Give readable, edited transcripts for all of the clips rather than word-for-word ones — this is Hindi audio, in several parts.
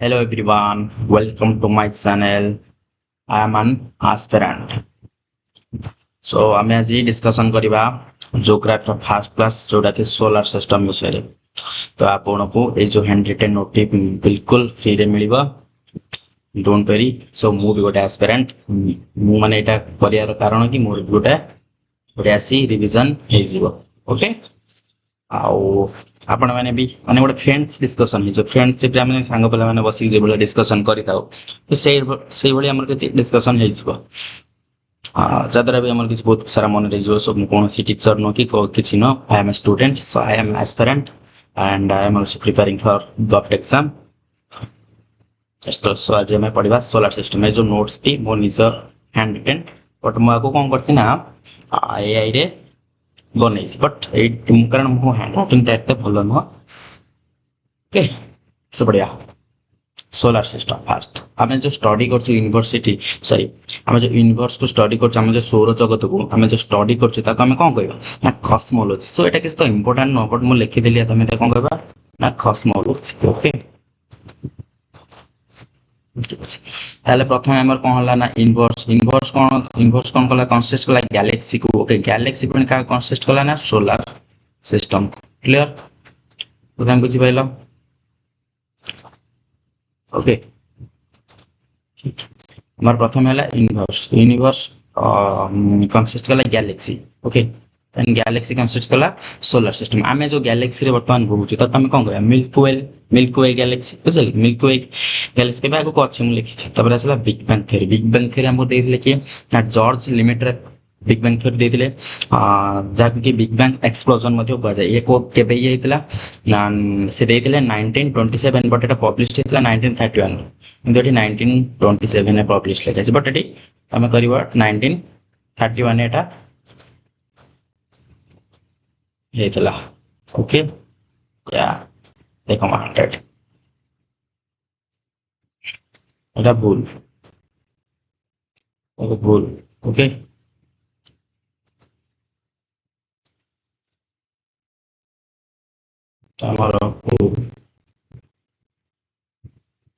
Hello everyone, welcome to my channel. I am an aspirant. So ଆମେ ଆଜି ଡିସ୍କସନ୍ କରିବା ଜିଓଗ୍ରାଫିର ଫାର୍ଷ୍ଟ କ୍ଲାସ୍ ଯୋଉଟାକି ସୋଲାର ସିଷ୍ଟମ ବିଷୟରେ। ତ ଆପଣଙ୍କୁ ଏଇ ଯୋଉ ହ୍ୟାଣ୍ଡ ରିଟେନ୍ ନୋଟ୍ ବିଲକୁଲ ଫ୍ରିରେ ମିଳିବ। ଡୋଣ୍ଟ ୱେରି। ସୋ ମୁଁ ବି ଗୋଟେ ଆସ୍ପିରାଣ୍ଟ। ମୁଁ ମାନେ ଏଇଟା କରିବାର କାରଣ କି ମୋର ବି ଗୋଟେ ବଢ଼ିଆ ଆସି ରିଭିଜନ୍ ହେଇଯିବ। ଓକେ। ଆଉ ଆପଣମାନେ ବି ମାନେ ଗୋଟେ ଫ୍ରେଣ୍ଡସ୍ ଡିସ୍କସନ୍ ହେଇଯିବ। ଫ୍ରେଣ୍ଡସିପ୍ରେ ଆମେ ସାଙ୍ଗ ପିଲାମାନେ ବସିକି ଯେଭଳିଆ ଡିସ୍କସନ୍ କରିଥାଉ ସେଇଭଳି ଆମର କିଛି ଡିସ୍କସନ୍ ହେଇଯିବ। ଯାହାଦ୍ୱାରା ବି ଆମର କିଛି ବହୁତ ସାରା ମନେ ରହିଯିବ। ସୋ ମୁଁ କୌଣସି ଟିଚର ନୁହଁ କି କିଛି ନୁହଁ। I am a student, so I am aspirant and I am also preparing for government exam. ସୋ ଆଜି ଆମେ ପଢିବା ସୋଲାର ସିଷ୍ଟମ। ଏ ଯୋଉ ନୋଟ୍ସଟି ମୋ ନିଜ ହ୍ୟାଣ୍ଡ ରିଟେନ୍, ବଟ୍ ମୁଁ ଆକୁ କ'ଣ କରିଛି ନା ଏଆଇରେ ବନେଇଛି। ବଟ୍ ଏଇ କାରଣ ମୋ ହ୍ୟାଣ୍ଡ ରାଇଟିଂଟା ଏତେ ଭଲ ନୁହଁ। ଓକେ, ସୋ ବଢ଼ିଆ। सोलार सिस्टम फास्ट आम जो स्टडी कर यूनिवर्सिटी सॉरी आम जो यूनिवर्स को स्टडी कर सौर जगत को आम जो स्टडी करें कौन कहवा ना कस्मोलोजी। सो एटा किसी तो इंपोर्टाट नुह, बट मुझे लिखिदेली तुम कौन कहवा ना कस्मोलोजी। ओके, ताले प्रथम आमर कौन है ना इनवर्स कौन कला कनसिस्ट कला गैलेक्सी को। ओके, गैलेक्सी पुणी क्या कनसिस्ट कला ना सोलार सिस्टम। क्लियर, तुम बुझी पाइल। ओके, हमार प्रथम है यूनिवर्स। यूनिवर्स कनसिस्ट कला गैलेक्सी। ओके, गैलेक्सी कनसिस्ट कला सोलर सिस्टम। आम जो गैलेक्सी बर्तमान रोचे आम कौन कह मिल्की वे गैलेक्सी बुझे। मिल्की वे गैलेक्सी के आगे अच्छे मुझे लिखी। आसला big bang theory. Big bang theory हमको देते किए ना George limited big bang theory देते जहाँ कि बिग बैंग एक्सप्लोजन कहुए। ये केवे ये ना से देते 1927, बट ये पब्लिश होता 1931 किंतु ये 1927 पब्लिश लिखाई। बट ये आम कर 1931 एटा होता। ओके, या देख 100 এটা ভুল, এটা ভুল। ওকে, আমার ভুল।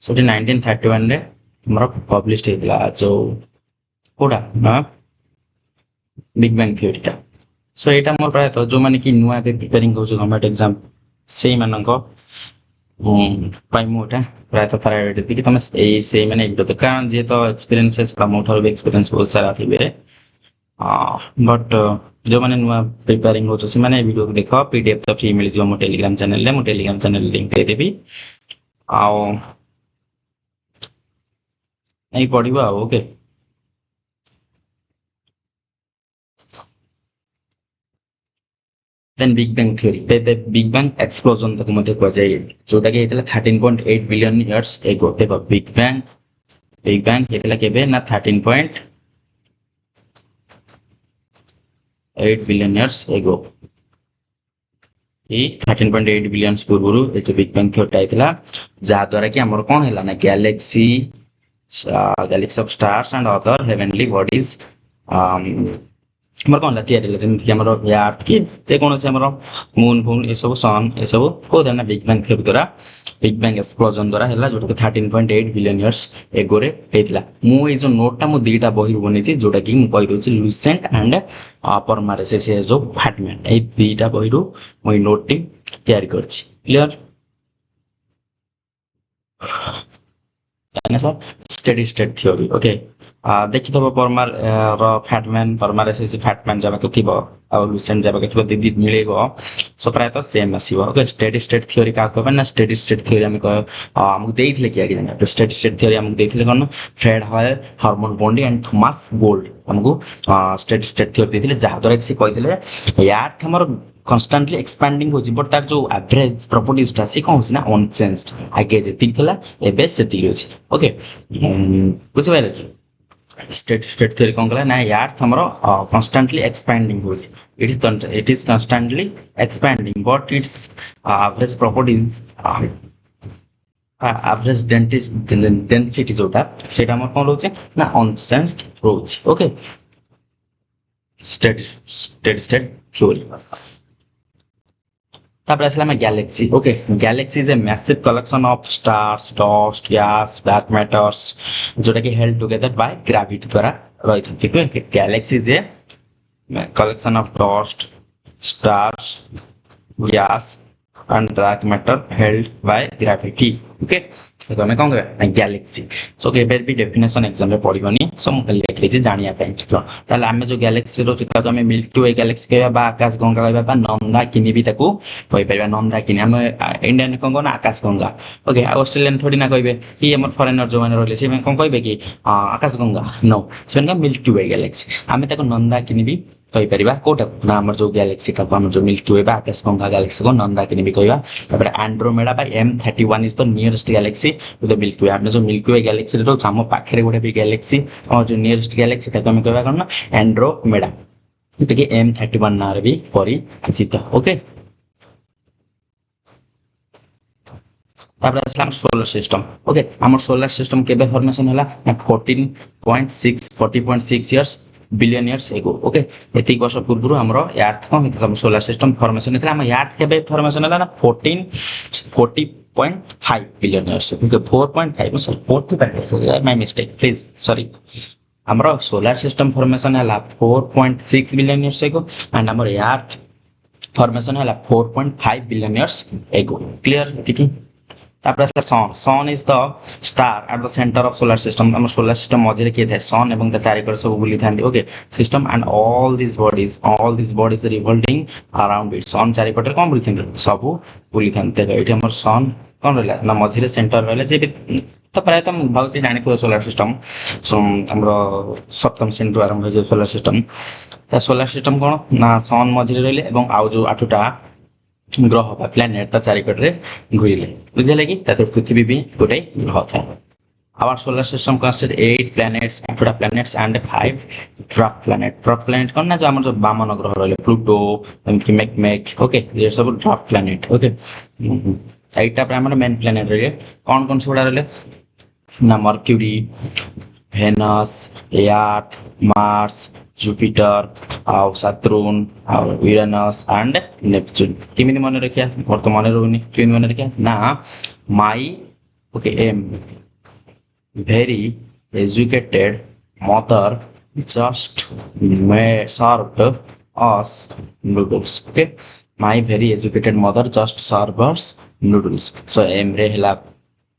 ସେଠି 1931 ରେ ଆମର ପବ୍ଲିଶ ହେଇଥିଲା ଯୋଉ କୋଉଟା ନା ବିଗ ବ୍ୟାଙ୍ଗ ଥିଓରିଟା। ସୋ ଏଇଟା ମୋର ପ୍ରାୟତଃ ଯୋଉମାନେ କି ନୂଆ ଏବେ ପ୍ରିପେୟାରିଂ କରୁଛୁ ଗଭର୍ଣ୍ଣମେଣ୍ଟ ଏକ୍ସାମ ସେଇମାନଙ୍କ ପାଇଁ ମୁଁ ଏଇଟା ପ୍ରାୟତଃ ପ୍ରାୟୋରିଟି ଦେଇକି ତମେ ସେଇମାନେ ଏଇଟା କାରଣ ଯେହେତୁ ଏକ୍ସପିରିଏନ୍ସେସ୍ ମୋ ଠାରୁ ବି ଏକ୍ସପିରିଏନ୍ସ ବହୁତ ସାରା ଥିବେ। ବଟ୍ ଯୋଉମାନେ ନୂଆ ପ୍ରିପେୟାରିଂ କରୁଛ ସେମାନେ ଏ ଭିଡ଼ିଓକୁ ଦେଖ। ପିଡିଏଫ୍ ତ ଫ୍ରି ମିଳିଯିବ ମୋ ଟେଲିଗ୍ରାମ ଚ୍ୟାନେଲରେ। ମୁଁ ଟେଲିଗ୍ରାମ ଚ୍ୟାନେଲ ଲିଙ୍କ ଦେଇଦେବି ଆଉ ଏଇ ପଢିବ ଆଉ। Okay, then big bang theory big bang explosion तक मध्य कहुए जोटा कि 13.8 बिलियन इयर्स एगो। देख बिग बैंग होता केबे ना 13.8 बिलियन इयर्स एगो। 13.8 बिलियन पूर्व ये जो बिग बैंग थ्योरी होता जहाद्वारा कि आमर कौन है ना Galaxy of stars and other heavenly bodies आमर कौन या जमीक आम अर्थ कि जेकोसी आम मून फून ये सब सन ये सब कौन ना बिग बैंग थ्योरी द्वारा बिग बैंग एक्सप्लोजन द्वारा है जोटा कि 13.8 बिलियन इयर्स एगोरे होता। मुझे जो नोटा मुझे दुईटा बही बनी जोटा कि मुझे कहीदे लुसेंट एंड परमारेसेस जो फैटमैन ये दुईटा बही मुझे नोट टी तैयारी कर। Clear, sir steady state theory. Okay, देखी थो परमार फैटमैन परमारेसिस फैटमैन जब थी लुसेंट जब थी दीदी मिले सो प्रायतः सेम आसो। ओके, स्टेडी स्टेट थ्योरी क्या कहबा ना स्टेडी स्टेट थ्योरी आमको देते कि आगे स्टेडी स्टेट थ्योरी आमको देते कौन Fred Hoyle Hermann Bondi and Thomas Gold आमको स्टेडी स्टेट थ्योरी देते जहाद्वारा से कहते अर्थ आमर कन्स्टांटली एक्सपैंडिंग होची बट तार जो एवरेज प्रॉपर्टीज सी कौन होची ना अनचेंज्ड आगे जी थिला एबे से होची। ओके, बुझे पाइल कि स्टेट स्टेट थ्योरी कौन कला ना अर्थ हमर कन्स्टांटली एक्सपैंडिंग होची। It is constantly expanding but it's average properties average density जोटा सेटा हमर कौन रोचे ना अनचेंज्ड रोची। ओके, स्टेट स्टेट थ्योरी তারপরে আসলে আমরা galaxy. Okay, galaxy is a massive collection of stars, dust, gas, dark matters, যেটাকে হেল্ড টুগেদর বাই গ্রাভিটি দ্বারা রয়েছে। ঠিক আছে, galaxy is a collection of dust, stars, gas and dark matter held by gravity. Okay, तो हमें कौन कहते हैं गैलेक्सी। सो केबे भी डेफिनेशन एग्जाम में पढ़िबनी, सो हम लिख रही जानिया ପାଇଁ ठीक है। ताले हमें जो गैलेक्सी रो चित्रा तो हमें मिल्की वे गैलेक्सी कहबा बा आकाश गंगा कहबा बा नंदा किनी भी ताकू कहि परबा नंदा किनी। हम इंडियन कौन कहना आकाश गंगा। ओके, ऑस्ट्रेलियन थोड़ी ना कहबे कि हमर फॉरेनर जो माने रहले से कौन कहबे कि आकाश गंगा। नो, सेन का मिल्की वे गैलेक्सी हमें ताको नंदा किनी भी कहीपर कौटा ना आम जो गैलेक्सी टाक आम जो मिल्की वे आकाश गंगा गैलेक्सी को नंदाकिनी भी कहवा। तापर Andromeda by M31 is the nearest galaxy to the milky way. आपने जो मिल्की वे गैलेक्सी रो आम पाखे गोटे भी गैलेक्सी और जो नियरेस्ट गैलेक्सी ताको हम कहवा कौन ना एंड्रोमेडा, जोटा कि M31 ना भी परिचित। ओके, तापर आसला सोलर सिस्टम। ओके, आम सोलर सिस्टम केबे फॉर्मेशन होला 40.6 years billion years ago. Okay, एतिक वर्ष पूर्व हमरो अर्थ को सब सोलर सिस्टम फॉर्मेशन हेतला। हम अर्थ केबे फॉर्मेशन होला ना 40.5 billion years. Okay, 4.5 sorry 45 my mistake please sorry. हमरो सोलर सिस्टम फॉर्मेशन होला 4.6 बिलियन इयर्स एगो एंड हमर अर्थ फॉर्मेशन होला 4.5 बिलियन इयर्स एगो। क्लियर ठीक है। तापर आसला sun. Sun is the star at the centre of solar system. हम सोलर सिस्टम मझे किए थाए सन एवं ता चारिकड़ सब बुली थांती। Okay, system and all this bodies revolving around it. Sun चारिपटे कौन बुली थांती सब बुली थांती। एठी हमर सन कौन रहला ना मझे सेंटर रहला जे तो प्राय तो भावचे जानी थो सोलर सिस्टम हमरो सप्तम श्रेणी आरंभ हो सोलर सिस्टम। ता सोलर सिस्टम कौन ना सन मझे रहले एवं आउ जो 8टा ग्रह बा प्लैनेट ता चारिकड़े घुरिले बुझले कि तातो पृथ्वी भी गोटे ग्रह था। Our solar system consist 8 planets, 8टा planets and 5 dwarf planet. Dwarf planet कोन ना जो हमर जो वामन ग्रह रहले प्लूटो एमथि मेक ओके ये सब ड्वार्फ प्लैनेट। ओके, 8टा पर हमर मेन प्लैनेट रहले कौन से बड़ा रहले ना मर्क्यूरी, भेनस, अर्थ, मार्स, जुपिटर, आउ सैटर्न, आउ यूरेनस एंड नेपच्यून। किमिति मन रखिया और तो मन रहउनी किमिति मन रखिया ना माई okay am very educated mother just served us noodles. Okay, my very educated mother just served us noodles. So M रे हला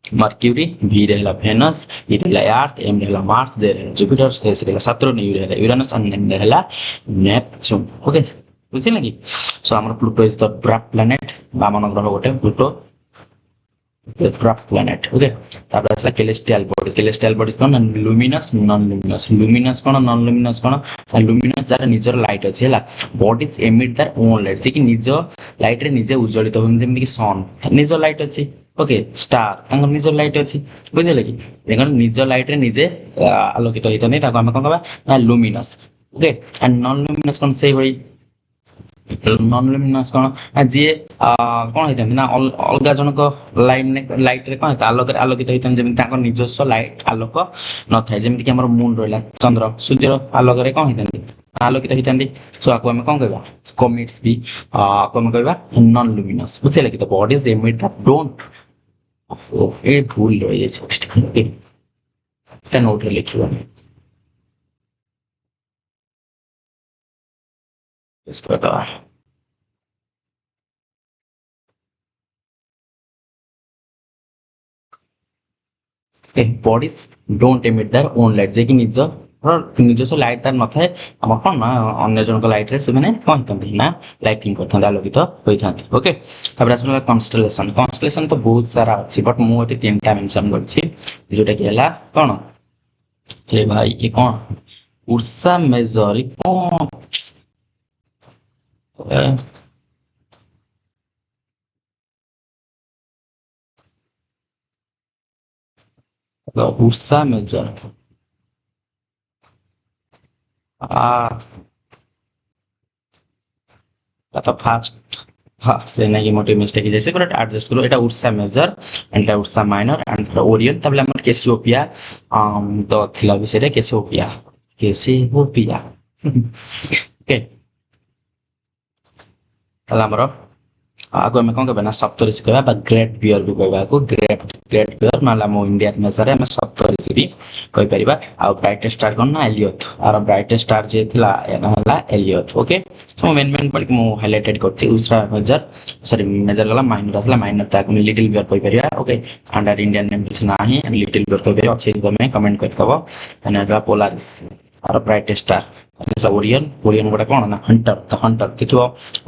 मर्क्यूरी, V रे हला वेनस, E रे हला अर्थ, M रे हला मार्स, J रे जुपिटर, S रे हला सैटर्न, U रे हला यूरेनस एंड N रे हला नेपच्यून। ओके, बुझिले कि सो हमर Pluto is the dwarf planet वामन ग्रह गोटे प्लूटो ड्वार्फ प्लैनेट। ओके, तापर आसला केलेस्टियल बॉडीज। केलेस्टियल बॉडीज कोन लुमिनस नॉन लुमिनस। लुमिनस कोन नॉन लुमिनस कोन लुमिनस जार निजर लाइट अछि हला bodies emit their own light से कि निज लाइट रे निजे उज्जवलित होम जेमि कि सन निज लाइट अछि। ओके, स्टार तांगर निज लाइट अछि बुझिले कि देखन निज लाइट रे निजे आलोकित होइतने ताको हम कोन कहबा luminous. Okay, and non luminous कोन से होई नॉन लुमिनस कौन जी कौन होता ना अलग जनक लाइट रे कौन आलोकित होता है निजस्व लाइट आलोक न थाए जमी कि मून रहा चंद्र सूर्य आलोक रे कौन होता आलोकित होता है। सो आपको आम कौन कहवा कमेट्स भी आपको आम कहवा नॉन लुमिनस बुझे कि the bodies emit that don't a भूल रही है नोट रे लिखिबा इसको तो bodies don't emit their own light जे कि निजस्व लाइट तार न थाए हम कौन ना अन्य जनक लाइट रे से माने कौन होता ना लाइटिंग करता आलोकित होता। ओके, तापर आसला कन्स्टलेशन। कन्स्टलेशन तो बहुत सारा अच्छी बट मु एटी तीनटा मेंशन करछि जोटा कि हला कौन हे भाई ये कौन उर्सा मेजर कौन उर्सा मेजर तो फास्ट हाँ से नहीं मोटे मिस्टेक जैसे पर एडजस्ट करो एटा Ursa major and Etah Ursa minor and Orion तबले हमर कैसियोपिया तो थिला विषय कैसियोपिया ओके तला हमर आगु आम कौन कहबा ना सप्तऋषि कहबा बा ग्रेट बियर भी कहबा को ग्रेट ग्रेट बियर ना आम इंडियन भाषा आम सप्तऋषि भी कहि परिबा आ ब्राइटेस्ट स्टार कोन ना एलियथ आर ब्राइटेस्ट स्टार जे थिला एना हला Alioth okay so main main point मु हाइलाइटेड करछि उसरा मेजर सॉरी मेजर गला माइनर असला माइनर ताकु लिटिल बियर कहि परिबा okay and our Indian name किछ नाही लिटिल बियर कहि परिबा अछि तमे कमेंट करतबो एना पोलारिस आर ब्राइटेस्ट स्टार ऐसा ओरियन ओरियन गोटा कौन ना हंटर द हंटर देखियो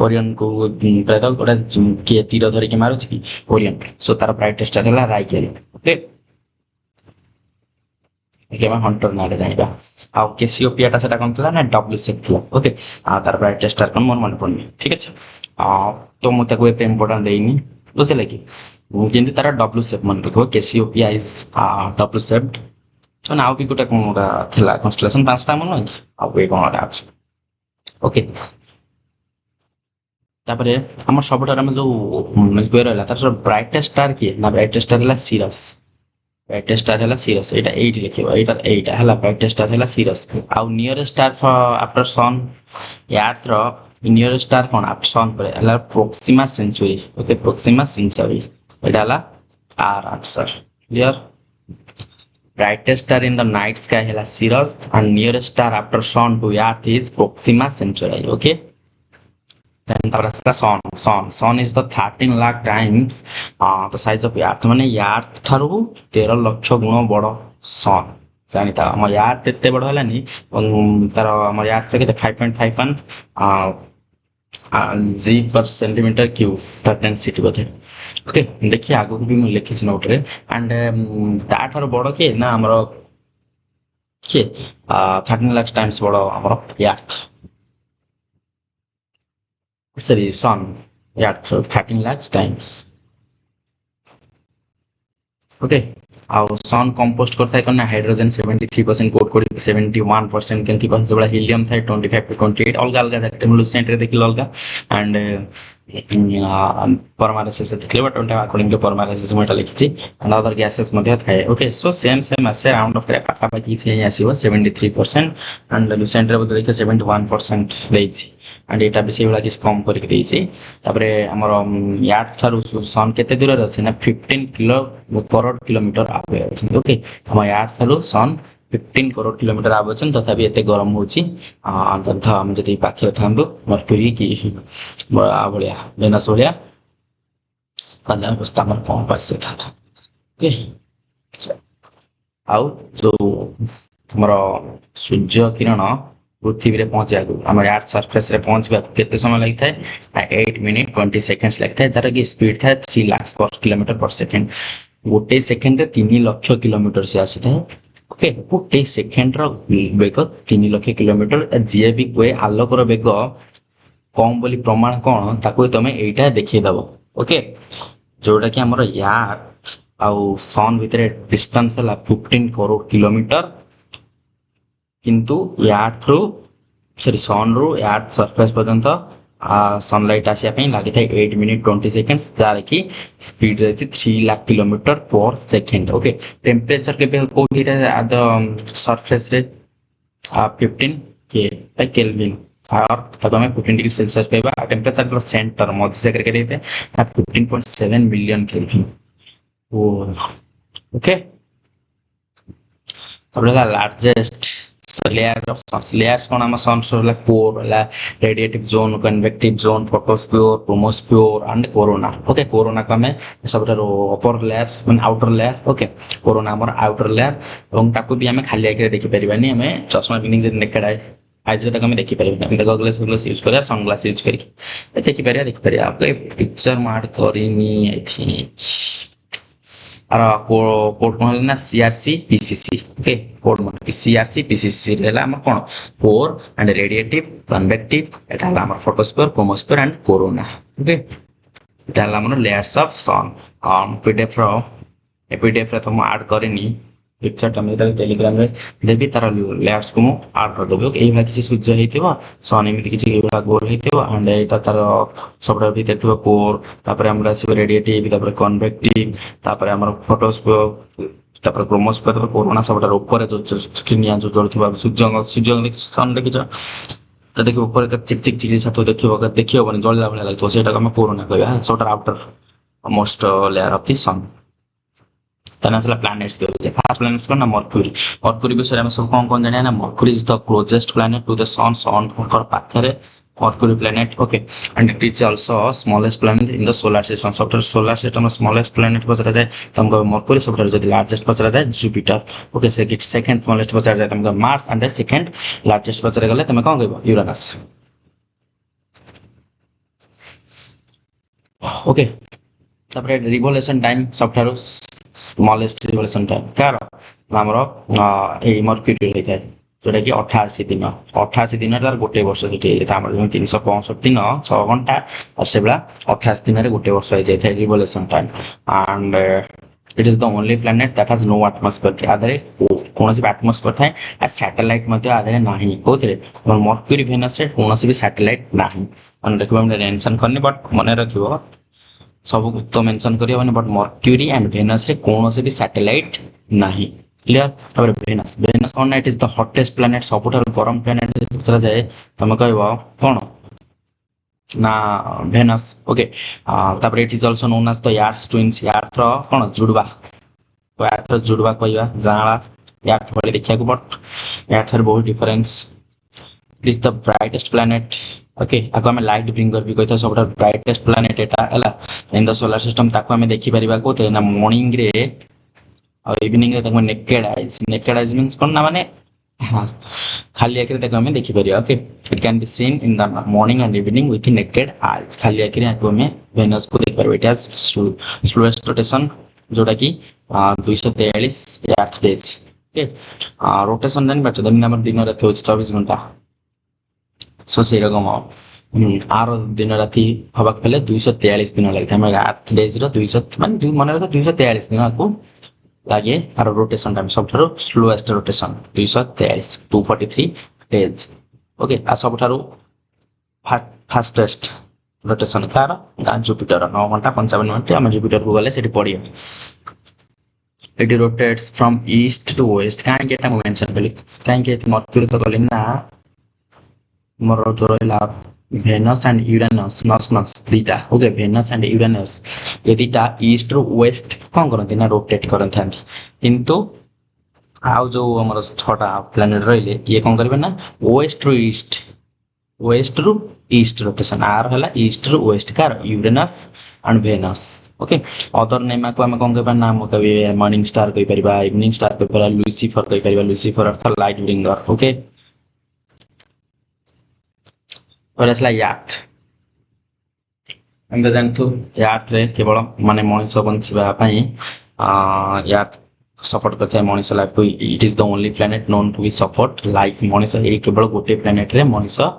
ओरियन को प्रेत गोटा किए तीर धरिक मारुच कि ओरियन सो तार ब्राइटेस्ट स्टार है राइकेल ओके ओके मैं हंटर ना जानिबा आ कैसियोपिया सेटा कोन थला ना डब्ल्यू सेट थला ओके आ तार ब्राइटेस्ट स्टार कोन मन पड़नी ठीक है आ तो मु ताको एते इंपोर्टेंट देइनी बुझले कि जेंति तार डब्ल्यू सेट मन रखो कैसियोपिया इज डब्ल्यू सेट तो नाउ भी गोटे कौन गोटा थिला कन्स्टलेशन पांचटा मन कि आउ ए कौन गोटा अछि ओके तापरे हमर सबटार में जो मिल्की रहला तार सब ब्राइटेस्ट स्टार की ना ब्राइटेस्ट स्टार हला सिरस ब्राइटेस्ट स्टार हला सिरस एटा 8 लिखिबो एटा हला ब्राइटेस्ट स्टार हला सिरस आउ nearest star after sun earth रो नियरेस्ट स्टार कोन आफ्टर सन पर हला Proxima Centauri okay Proxima Centauri एटा हला आर answer clear brightest star in the night sky है Sirius and nearest star after sun to earth is Proxima Centauri okay then the sun is the 13 lakh times the size of earth माने earth थारु 13 लक्ष गुण बड़ sun जानी था हम earth एते बड़ हलानी तार हम earth के 5.51 जी पर सेंटीमीटर क्यूब तार डेंसिटी बोधे ओके देखिए आगो भी मैं लिखी नोट रे एंड ताठार बड़ के ना हमर के 13 लाख टाइम्स बड़ हमर अर्थ सॉरी सन अर्थ 13 लाख टाइम्स ओके आउ सन कंपोस्ट करता है करना हाइड्रोजन 73% कोड कोड 71% केंति बन जबला हीलियम था 25 to 28 अलग अलग जाके हम लुसेंट रे देखिल अलग एंड परमालिसिस देखले बट अकॉर्डिंग टू परमालिसिस मोटा लिखिछि एंड अदर गैसेस मध्ये थाए ओके सो सेम आसे राउंड ऑफ करे पाखा पाखी छै आसीबो 73% एंड लुसेंट रे बदल लिखे 71% देछि एंड एटा बेसी वाला किस कम करके देछि तापरे हमर अर्थ थारु सन केते दूर रे छै ना 15 करोड़ किलोमीटर आगे अछि ओके हमर अर्थ थारु सन 15 करोड़ किलोमीटर आबछन तथापि एते गरम होछि अंतत हम जति पाखे थांबो मर्क्यूरी की बड़ा बढ़िया वेनस बढ़िया कल अवस्था में कौन पास से था ओके आउ जो हमर सूर्य किरण पृथ्वी रे पहुंचे हमर अर्थ सरफेस रे पहुंचबा केते समय लागि थाए 8 मिनिट 20 सेकंड्स लागि थाए जरा की स्पीड थाए 3 लाख पर किलोमीटर पर सेकंड गोटे सेकंड रे 3 लाख किलोमीटर से आसी थाए ओके गोटे सेकंड रो वेग 3 लाख किलोमीटर जे भी कोए आलोक रो वेग कम बोली प्रमाण कोन ताको तमे एटा देखै दबो ओके जोटा कि हमर अर्थ आउ सन भितरे डिस्टेंस हला 15 करोड़ किलोमीटर किंतु अर्थ रो सॉरी सन रो अर्थ सरफेस पर्यंत सनलाइट आसिया पे लागि थाए 8 मिनिट 20 सेकंड्स जार की स्पीड रहछि 3 लाख किलोमीटर पर सेकंड ओके टेंपरेचर के कोठी था द सरफेस रे 15 के केल्विन और तब हमें 15 डिग्री सेल्सियस पे बा टेंपरेचर का सेंटर मध्य से करके देते हैं 15.7 मिलियन केल्विन ओके अब लार्जेस्ट लेयर ऑफ लेयर्स कोन हम सन सोला कोर ला radiative zone convective zone photosphere chromosphere and corona okay corona को हमें सबटा अपर लेयर माने आउटर लेयर ओके कोरोना हमर आउटर लेयर এবং ताको भी हमें खाली आके देखि परिबानी हमें चश्मा पिनिंग जे नेकेड आज तक हमें देखि परिबानी हम गॉगल्स यूज करिया सनग्लास यूज करके देखि परिया आप पिक्चर मार्क करिनी आई थिंक और कोड कोन ना सीआरसी पीसीसी ओके कोड मन सीआरसी पीसीसी रेला हमर कोन कोर एंड रेडिएटिव कन्वेक्टिव एटा हमर photosphere chromosphere and corona okay एटा हमर लेयर्स ऑफ सन पीडीएफ रे तो ऐड करेनी पिक्चर टमे टेलीग्राम रे देबी तार लेयर्स को ऐड कर देबो एई भाग किसी सूर्य हेतिबो सन एमिति किसी एबा गोल हेतिबो एंड एटा तार सबटा भीतर थिबो कोर तापर हमरा से रेडिएटिव तापर कन्वेक्टिव तापर हमर फोटोस्फियर तापर क्रोमोस्फियर तापर कोरोना सबटा ऊपर जो चिनिया जो जोड़ थिबा सूर्य सन देखि तो देखिए ऊपर का चिक चिक चिक छातो देखियो अगर देखियो बने जळला भले लागतो सेटा हम कोरोना कहबा सोटर outermost layer of the sun तने असला प्लैनेट्स के होचे फर्स्ट प्लैनेट्स को ना मर्क्यूरी मर्क्यूरी विषय हम सब कोन जानिया ना mercury is the closest planet to the sun सन कर पाखरे mercury planet okay and it is also smallest planet in the solar system सबटर solar system smallest planet पचरा जाए तुमको मर्क्यूरी सबटर जदी लार्जेस्ट पचरा जाए जुपिटर ओके सेकंड स्मॉलेस्ट पचरा जाए तुमको Mars and the second largest पचरा गले तुम कोन कहबो यूरेनस ओके तापर रिवोल्यूशन टाइम सबठारो स्मॉलेस्ट रिवोल्यूशन टाइम कार हमरो ए मर्क्यूरी रे जाए जोटा कि 88 दिन 88 दिन तार गोटे वर्ष सेठी हमर 365 दिन 6 घंटा और सेबला 88 दिन रे गोटे वर्ष हो जाय था revolution time and it is the only planet that has no atmosphere के आधारे कोनोसी एटमॉस्फेयर थाए आ सैटेलाइट मध्ये आधारे नाही कोथरे मर्क्यूरी वेनस रे कोनोसी भी सैटेलाइट नाही मन देखबो हम मेंशन करनी बट मने रखिबो सब तो मेंशन करियो बट मर्क्यूरी एंड वेनस रे कोनोसी भी सैटेलाइट नाही क्लियर तबरे Venus Venus on it is the hottest planet सबुठार गरम प्लैनेट चला जाए तुम कहबो कोन ना वेनस ओके तबरे it is also known as the earth twins earth रो कोन जुडवा तो अर्थ रो जुडवा कहबा जाळा अर्थ भले देखिया को बट अर्थ रो बहुत difference it is the brightest planet okay आको हमें लाइट ब्रिंगर भी कहता सबटा ब्राइटेस्ट प्लैनेट एटा हला इन द सोलर सिस्टम ताको हमें देखि परिबा कोते ना मॉर्निंग रे और इवनिंग रे ताको नेकेड आइज मींस कोन ना माने हां खाली आंख रे ताको हमें देखि परिबा okay it can be seen in the morning and evening with naked eyes खाली आंख रे आको हमें वेनस को देख परिबा इट हैज स्लोएस्ट रोटेशन जोटा कि 243 earth days okay rotation then but दिन हमर दिन रात हो 24 घंटा सो से रकम आरो दिन राति हवा पहले 243 दिन लगता है अर्थ डेज रो 200 माने मन रखो 243 दिन आपको लागे आरो रोटेशन टाइम सबठारो स्लोएस्ट रोटेशन 243 243 डेज ओके आ सबठारो फास्टेस्ट रोटेशन कार जुपिटर 9 घंटा 55 मिनिट हम जुपिटर को गले सेठी पड़ियो it rotates from east to west काहे के टाइम मेंशन कली काहे के मर्क्यूरी तो कली ना मोर जो रहा वेनस एंड यूरेनस नस नस दीटा ओके वेनस एंड यूरेनस ये दीटा ईस्ट रु वेस्ट कोन करथि ना रोटेट करथि किंतु आउ जो हमर छटा प्लैनेट रहिले ये कोन करबे ना वेस्ट रु ईस्ट रोटेशन आर हला ईस्ट रु वेस्ट कार Uranus and Venus okay other name को हम कोन करबा नाम कबे मॉर्निंग स्टार कहि परिबा इवनिंग स्टार कहि परिबा लुसिफर कहि परिबा लुसिफर अर्थात लाइट ब्रिंगर ओके और असला यार्थ हम तो जानतु यार्थ रे केवल माने मनुष्य बंचिबा पई यार्थ सपोर्ट करथे मनुष्य लाइफ को it is the only planet known to be support life मनुष्य ए केवल गोटे प्लैनेट रे मनुष्य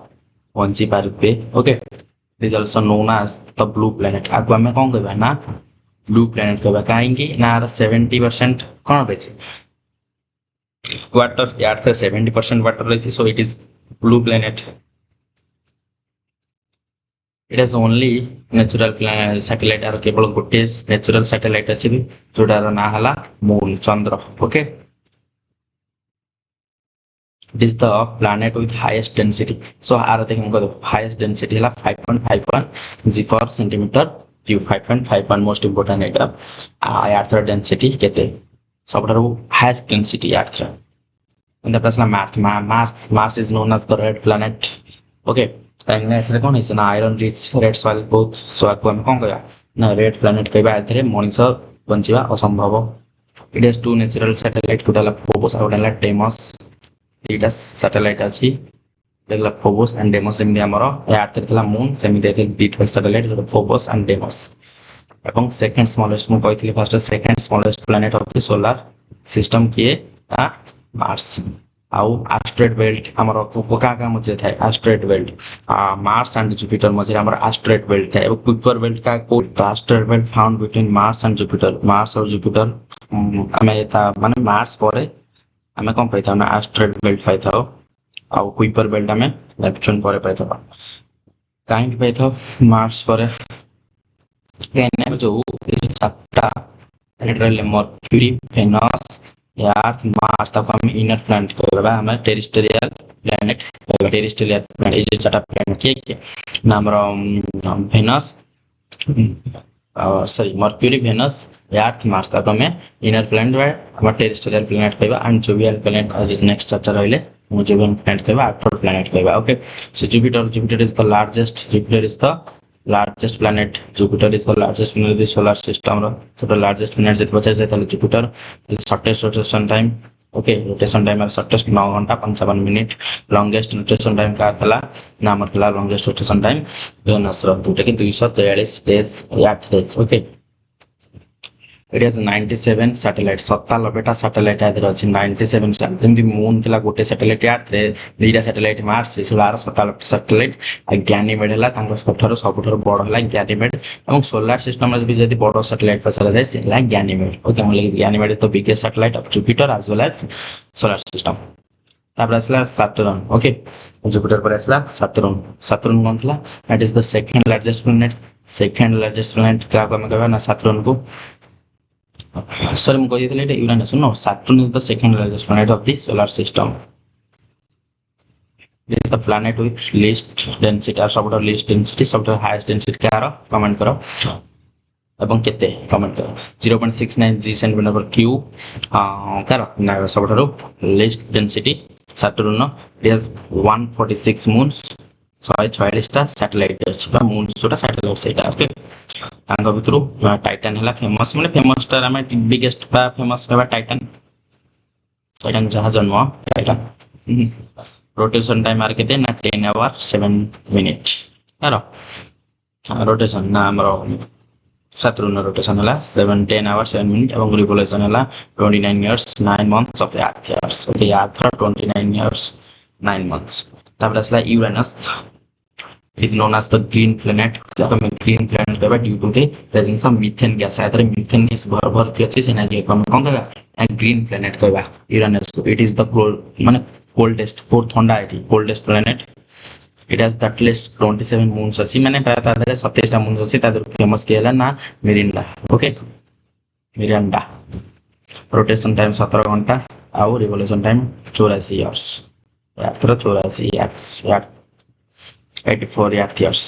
बंची पारबे okay it is also known as the blue planet आगु हमें कोन कहबा ना ब्लू प्लैनेट कहबा काहेकि ना 70% कोन बेचे वाटर यार्थ 70% वाटर रही so it is blue planet it is only natural satellite आरो केवल गोटे नेचुरल सैटेलाइट अछि जोडार ना हला moon Chandra okay it is the planet with highest density so आरो देखि हमको हाईएस्ट डेंसिटी हला 5.51 g per centimeter cube 5.51 most important एटा अर्थ डेंसिटी केते सबटारो highest density earth in the प्रश्न Mars is known as the red planet okay एथरे कोन हिस ना आयरन रिच रेड सॉइल बहुत सो आको हम कोन कहया ना रेड प्लैनेट कहबा एथरे मनुष्य बंचिबा असंभव it has two natural satellite कोडाला फोबोस और डेला डेमोस इटा सैटेलाइट अछि देखला फोबोस एंड डेमोस सेमि हमरो अर्थ थला मून सेमि देथे दीथ सैटेलाइट जो फोबोस एंड डेमोस एवं सेकंड स्मॉलेस्ट मु कहथिले first second smallest planet of the solar system किए ता मार्स आउ एस्टेरॉयड बेल्ट हमर का मजे थाए asteroid belt Mars and Jupiter मजे हमर एस्टेरॉयड बेल्ट थाए कुइपर बेल्ट का को asteroid belt found between Mars and Jupiter Mars और जुपिटर हमें था माने मार्स परे हमें कोन पाइथा ना एस्टेरॉयड बेल्ट पाइथा आउ कुइपर बेल्ट हमें नेपच्यून परे पाइथा काहे पाइथा मार्स परे केने जो सातटा planet Mercury Venus Earth Mars तक हम इनर प्लैनेट कहबा हम टेरेस्ट्रियल ପ୍ଲାନେଟ କହିବା ଟେରେଷ୍ଟ୍ରିଆଲ ପ୍ଲାନେଟ ଏଇ ଚାରିଟା ପ୍ଲାନେଟ କିଏ ନା ଆମର Venus sorry Mercury Venus Earth Mars ताको हमें इनर प्लैनेट बा टेरेस्ट्रियल प्लैनेट कहबा and jovial planet as next chapter रहले जोवियल प्लैनेट कहबा आउटर प्लैनेट कहबा okay so Jupiter is the largest planet Jupiter is the largest planet in the solar system ro the largest planet जति पचास जाय ताले Jupiter shortest rotation time okay rotation time shortest 9 घंटा 55 मिनिट लॉन्गेस्ट रोटेशन टाइम का थला नाम थला लॉन्गेस्ट रोटेशन टाइम वेनस रो जोटा कि 243 डेज या days okay it has 97 satellite 97 टा सैटेलाइट आदर अछि 97 जेमि मून थिला गोटे सैटेलाइट या दुईटा सैटेलाइट मार्स रिसोलार 97 सैटेलाइट गैनीमेड हला तांको सबठारो सबठारो बड़ हला गैनीमेड एवं सोलार सिस्टम रे भी जदी बड़ सैटेलाइट पचला जाय से हला गैनीमेड ओके हम Ganymede is the biggest satellite of Jupiter as well as solar system तापर असला सैटर्न ओके जुपिटर पर असला सैटर्न कोन थला that is the second largest planet का हम कहबा ना सैटर्न को sorry I'm going to tell you Uranus. No, Saturn is the second largest planet of the solar system. It is the planet with least density or sort of least density, sort of highest density. Karo comment karo. এবং কেতে কমেন্ট করো 0.69 G centimeter per cube karo na sort of least density Saturn it has 146 moons 146टा satellite अछि बा मून सोटा सैटेलाइट सेटा ओके तांग भितरु टाइटन हला फेमस माने फेमस टा हम बिगेस्ट बा फेमस बा टाइटन जहाज जन्म टाइटन रोटेशन टाइम आर केते ना 10 आवर 7 मिनिट यार रोटेशन ना हमरो सैटर्न रोटेशन हला 10 आवर 7 मिनिट एवं रिवोल्यूशन हला 29 years 9 months of earth years okay earth 29 years 9 months तापर असला Uranus is known as the green planet green planet कहबा due to the presence of methane gas आदर methane gas भर के अछि सेना के हम कोन कहबा green planet कहबा यूरेनस it is the माने coldest फोर्थ ठंडा है coldest planet it has that least 27 moons अछि माने प्राय तादर 27 टा मून अछि तादर फेमस केला ना Mirinda okay Mirinda rotation time 17 घंटा और revolution time 84 years after 84 years 84 years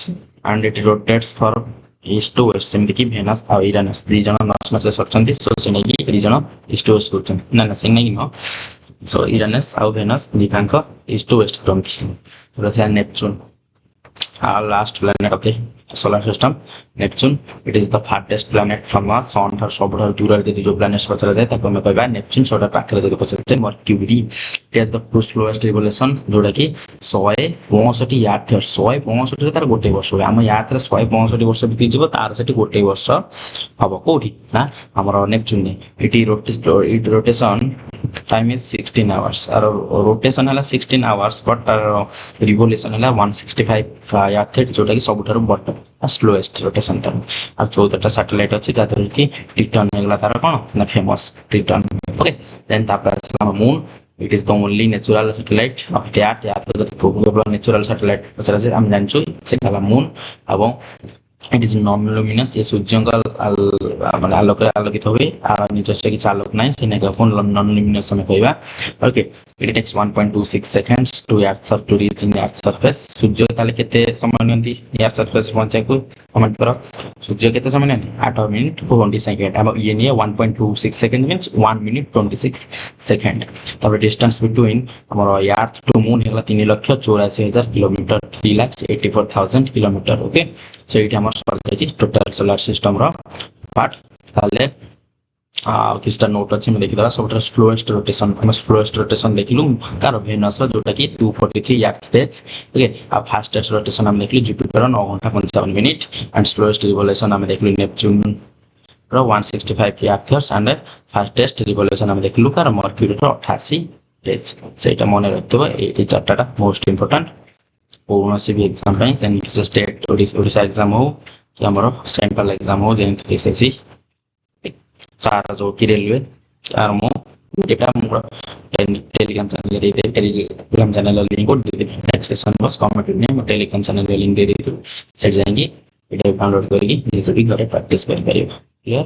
and it rotates for east to west सेमति कि वेनस आ यूरेनस दी जण नॉर्थ सरचंती सो सेने कि दी जण ईस्ट वेस्ट करचन ना ना सेने कि नो सो यूरेनस आ वेनस दिखांक ईस्ट टू वेस्ट करंती तो से Neptune last planet of the solar system Neptune it is the farthest planet from our sun or सबठा दूर जदी जो planets पचला जाय ताको हम कहबा Neptune छोटा पाखरे जदी पचला जाय Mercury it has the slowest revolution जोडा कि 165 अर्थ 165 तार गोटे वर्ष हो हम अर्थ रे 165 वर्ष बिति जबो तार सेठी गोटे वर्ष हबो कोठी ना हमर Neptune ने it rotation time is 16 hours और रोटेशन हला 16 hours but रिवोल्यूशन हला 165 अर्थ जोटा कि सबठारो बॉटम स्लोएस्ट रोटेशन टाइम और 14 टा सैटेलाइट अछि जातर कि ट्रिटन हेगला तार कोन ना फेमस ट्रिटन ओके देन तापर moon it is the only natural satellite of the earth natural satellite पचरा से हम जानछु सेटा मून एवं it is non luminous ये सूर्यंक माने आलोक आलोकित होबे आ निजस्य कि आलोक नै सेने का कोन non luminous हम कहबा okay it takes 1.26 seconds to earth surface to reach in the earth surface सूर्य ताले केते समय नियंती earth surface पहुंचे को कमेंट करो सूर्य केते समय नियंती 8 मिनिट 20 सेकंड अब ये निये 1.26 सेकंड मींस 1 मिनिट 26 सेकंड तब डिस्टेंस बिटवीन हमर earth to moon हेला 3,84,000 kilometre 3,84,000 kilometre okay so it हमर टोटल सोलार सिस्टम रो पार्ट ताले किसटा नोट अछि हम देखि दबा सबटा स्लोएस्ट रोटेशन देखिलु कार वेनस रो जोटा कि 243 अर्थ डेज ओके आ फास्टेस्ट रोटेशन हम देखिलु जुपिटर 9 घंटा 57 मिनिट एंड स्लोएस्ट रिवोल्यूशन हम देखिलु नेपच्यून रो 165 अर्थ एंड फास्टेस्ट रिवोल्यूशन हम देखिलु कार मर्क्यूरी रो 88 डेज सेटा मने रखतबा ए चार्टटा मोस्ट इंपोर्टेंट कौनसी भी एग्जाम ପାଇଁ ସେମିତି ଷ୍ଟେଟ୍ ଓଡ଼ିଶା एग्जाम हो कि हमरो सेंट्रल एग्जाम हो जेंति एसएससी चार जो कि रेलवे आर मो एटा मोर टेलीग्राम चैनल दे दे टेलीग्राम चैनल लिंक को दे दे नेक्स्ट सेशन बस कमेंट में मैं टेलीग्राम चैनल लिंक दे दे सेट जाएंगे वीडियो डाउनलोड करके निजे भी घरे प्रैक्टिस कर पारियो क्लियर।